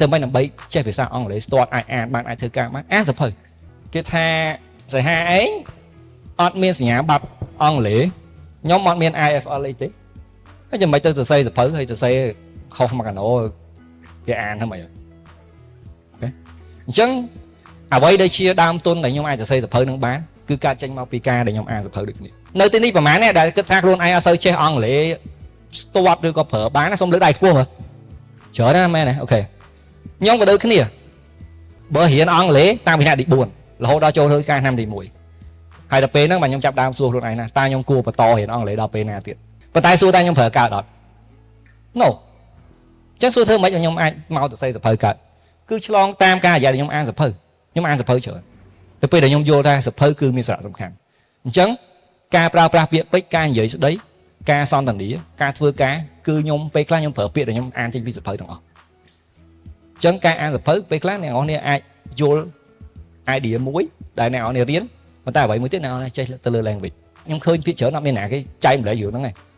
ទៅមិនដើម្បីចេះភាសាអង់គ្លេសស្ទាត់អាចអានបានអាចធ្វើការបានអានសភៅគេថាសៃហាអីអត់មានសញ្ញាបត្រអង់គ្លេសខ្ញុំអត់មាន IFL អីទេហើយចាំមិនទៅសរសេរសភៅហើយសរសេរខុសមកកណោគេអានហ្នឹងមិនអញ្ចឹងអ្វីដែលជាដើមទុនដែលខ្ញុំអាចសរសេរសភៅនឹងបានគឺការចេញមកពីការដែលខ្ញុំអានសភៅដូចគ្នានៅទីនេះប្រហែលនេះដែលគិតថាខ្លួនឯងអត់សូវចេះអង់គ្លេសស្ទាត់ឬក៏ប្រើបានណាសូមលើកដៃខ្ពស់មើលច្រើនណាស់មែនទេអូខេខ្ញុំក៏ដូចគ្នាបើរៀនអង់គ្លេសតាំងពីឆ្នាំទី4រហូតដល់ចូលធ្វើការឆ្នាំទី1ហើយដល់ពេលហ្នឹងបាទខ្ញុំចាប់ដើមសួរខ្លួនឯងណាតើខ្ញុំគួរបន្តរៀនអង់គ្លេសដល់ពេលណាទៀតប៉ុន្តែសួរតើខ្ញុំប្រើកើតអត់ No ចឹងសួរធ្វើម៉េចឲ្យខ្ញុំអាចមកសរសេរសភៅកើតគឺឆ្លងតាមការនិយាយដែលខ្ញុំអានសភៅខ្ញុំអានសភៅច្រើនទៅពេលដែលខ្ញុំយល់ថាសភៅគឺមានសារៈសំខាន់អញ្ចឹងការប្រើប្រាស់ពាក្យពេចន៍ការនិយាយស្ដីការសន្ទនាការធ្វើការគឺខ្ញុំពេលខ្លះខ្ញុំប្រើពាក្យដែលខ្ញុំអានចេញពីសភៅទាំងអស់អញ្ចឹងការអានសភៅពេលខ្លះអ្នកនរគ្នាអាចយល់ idea មួយដែលអ្នកនរគ្នារៀនប៉ុន្តែអ្វីមួយទៀតអ្នកនរគ្នាចេះទៅលើ language ខ្ញុំឃើញពាក្យច្រើនអត់មានណាគេចែកម្លែករឿងហ្នឹងឯង